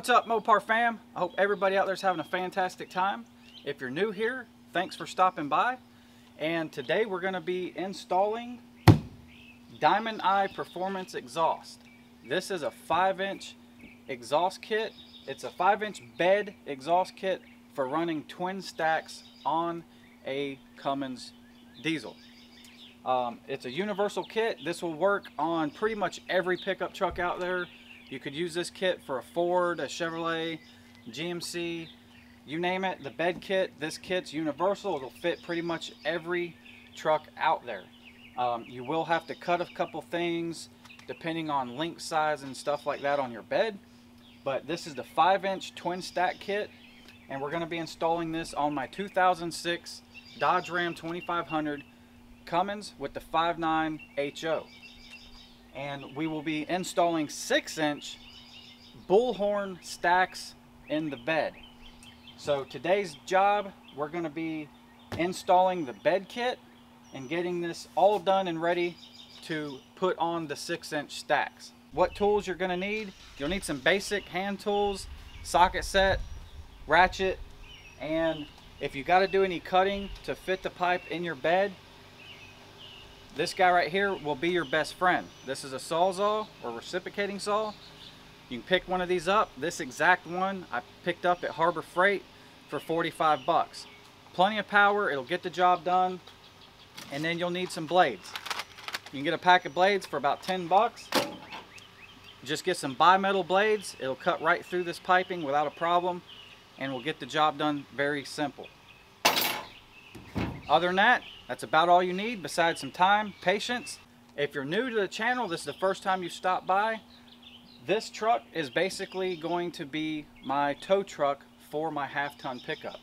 What's up, Mopar fam? I hope everybody out there is having a fantastic time. If you're new here, thanks for stopping by. And today we're going to be installing Diamond Eye Performance exhaust. This is a 5-inch exhaust kit. It's a 5-inch bed exhaust kit for running twin stacks on a Cummins diesel. It's a universal kit. This will work on pretty much every pickup truck out there. You could use this kit for a Ford, a Chevrolet, GMC, you name it. The bed kit, this kit's universal. It'll fit pretty much every truck out there. You will have to cut a couple things depending on link size and stuff like that on your bed. But this is the 5-inch twin stack kit, and we're going to be installing this on my 2006 Dodge Ram 2500 Cummins with the 5.9 HO. And we will be installing 6-inch bullhorn stacks in the bed. So today's job, we're going to be installing the bed kit and getting this all done and ready to put on the 6-inch stacks. What tools you're going to need? You'll need some basic hand tools, socket set, ratchet, and if you got to do any cutting to fit the pipe in your bed, this guy right here will be your best friend. This is a Sawzall or reciprocating saw. You can pick one of these up. This exact one I picked up at Harbor Freight for 45 bucks. Plenty of power, it'll get the job done. And then you'll need some blades. You can get a pack of blades for about 10 bucks. Just get some bimetal blades. It'll cut right through this piping without a problem, and will get the job done very simple. Other than that, that's about all you need besides some time, patience. If you're new to the channel, this is the first time you stopped by, this truck is basically going to be my tow truck for my half-ton pickup.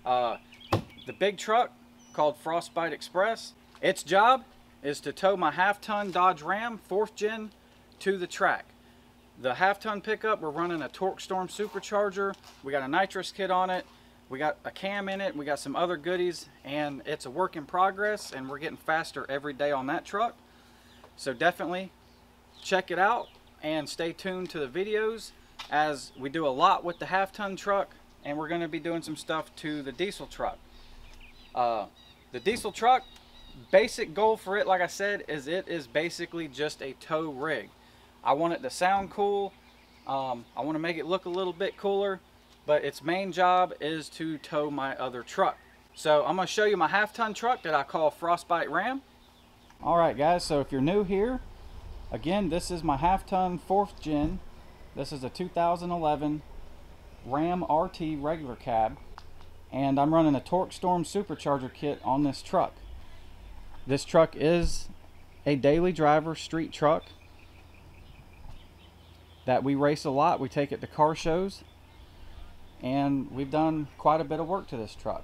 The big truck called Frostbite Express, its job is to tow my half-ton Dodge Ram 4th gen to the track. The half-ton pickup, we're running a Torque Storm supercharger. We got a NITROUS kit on it. We got a cam in it, we got some other goodies, and it's a work in progress, and we're getting faster every day on that truck. So definitely check it out and stay tuned to the videos, as we do a lot with the half-ton truck, and we're going to be doing some stuff to the diesel truck. The diesel truck, basic goal for it, like I said, is it is basically just a tow rig. I want it to sound cool. I want to make it look a little bit cooler. But its main job is to tow my other truck. So I'm going to show you my half-ton truck that I call Frostbite Ram. Alright guys, so if you're new here, again, this is my half-ton 4th gen. This is a 2011 Ram RT regular cab. And I'm running a Torque Storm supercharger kit on this truck. This truck is a daily driver street truck that we race a lot. We take it to car shows. And we've done quite a bit of work to this truck.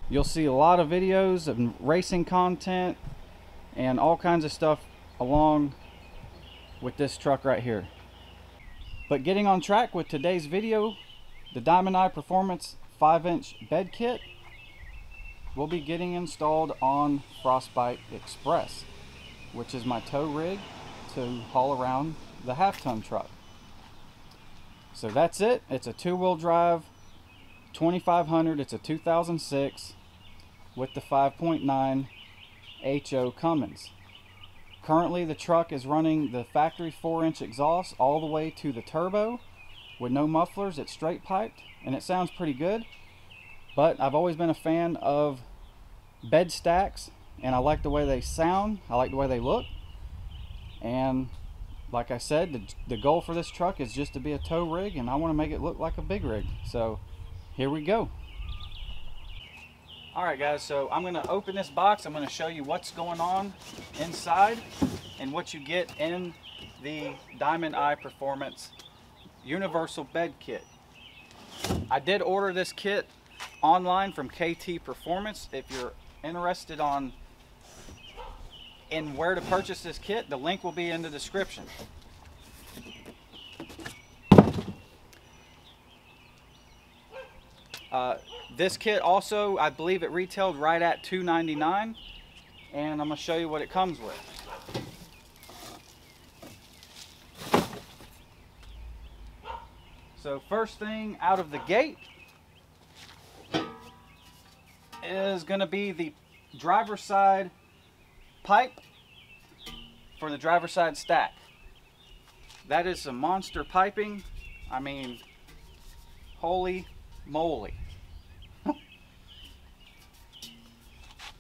You'll see a lot of videos of racing content and all kinds of stuff along with this truck right here. But getting on track with today's video, the Diamond Eye Performance 5-inch bed kit will be getting installed on Frostbite Express, which is my tow rig to haul around the half-ton truck. So that's it. It's a 2-wheel drive 2500. It's a 2006 with the 5.9 HO Cummins. Currently the truck is running the factory 4-inch exhaust all the way to the turbo with no mufflers. It's straight piped and it sounds pretty good. But I've always been a fan of bed stacks, and I like the way they sound. I like the way they look. And like I said, the goal for this truck is just to be a tow rig, and I want to make it look like a big rig. So here we go. Alright guys, so I'm going to open this box. I'm going to show you what's going on inside and what you get in the Diamond Eye Performance Universal Bed Kit. I did order this kit online from KT Performance. If you're interested in where to purchase this kit, the link will be in the description. This kit also, I believe it retailed right at $2.99, and I'm going to show you what it comes with. So first thing out of the gate is going to be the driver's side pipe for the driver's side stack. That is some monster piping. I mean, holy moly. I'm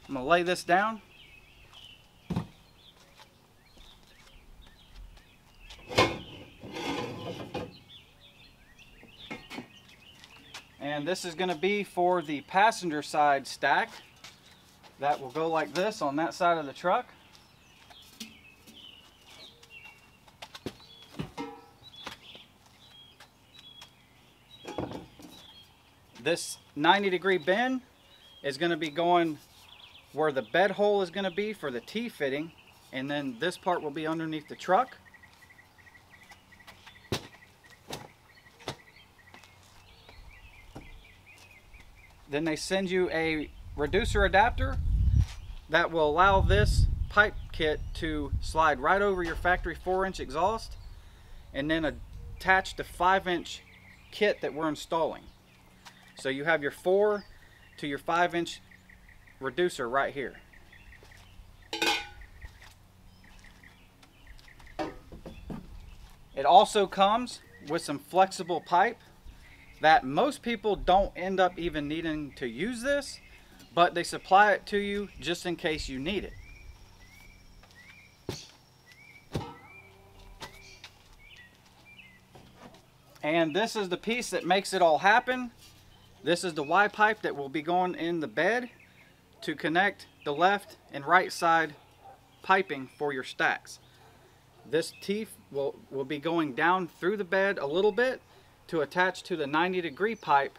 going to lay this down. And this is going to be for the passenger side stack that will go like this on that side of the truck. This 90-degree bend is going to be going where the bed hole is going to be for the T-fitting, and then this part will be underneath the truck. Then they send you a reducer adapter that will allow this pipe kit to slide right over your factory 4-inch exhaust and then attach the 5-inch kit that we're installing. So you have your 4 to your 5-inch reducer right here. It also comes with some flexible pipe that most people don't end up even needing to use this, but they supply it to you just in case you need it. And this is the piece that makes it all happen. This is the Y pipe that will be going in the bed to connect the left and right side piping for your stacks. This teeth will be going down through the bed a little bit to attach to the 90-degree pipe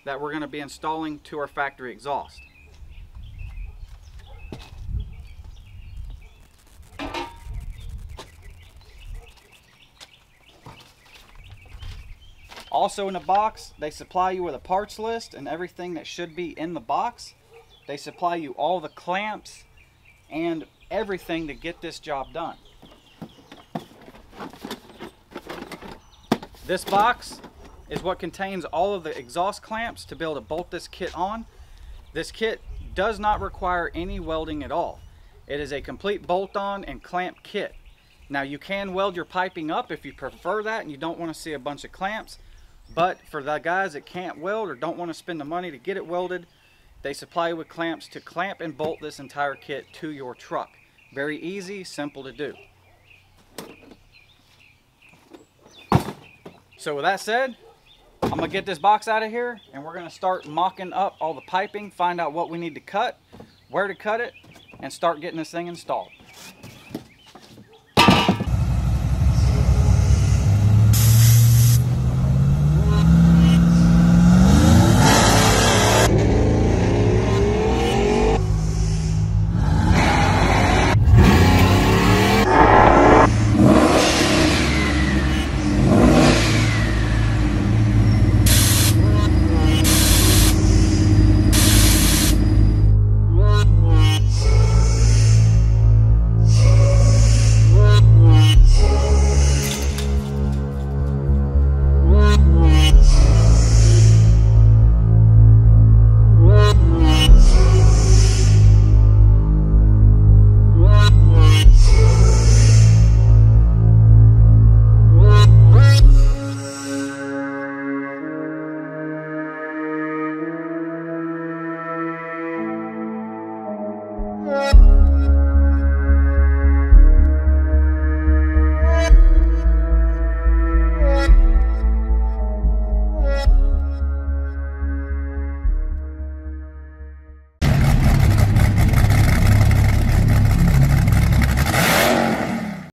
that we're going to be installing to our factory exhaust. Also in the box, they supply you with a parts list and everything that should be in the box. They supply you all the clamps and everything to get this job done. This box is what contains all of the exhaust clamps to be able to bolt this kit on. This kit does not require any welding at all. It is a complete bolt-on and clamp kit. Now you can weld your piping up if you prefer that and you don't want to see a bunch of clamps, but for the guys that can't weld or don't want to spend the money to get it welded, they supply you with clamps to clamp and bolt this entire kit to your truck. Very easy, simple to do. So with that said, I'm going to get this box out of here and we're going to start mocking up all the piping, find out what we need to cut, where to cut it, and start getting this thing installed.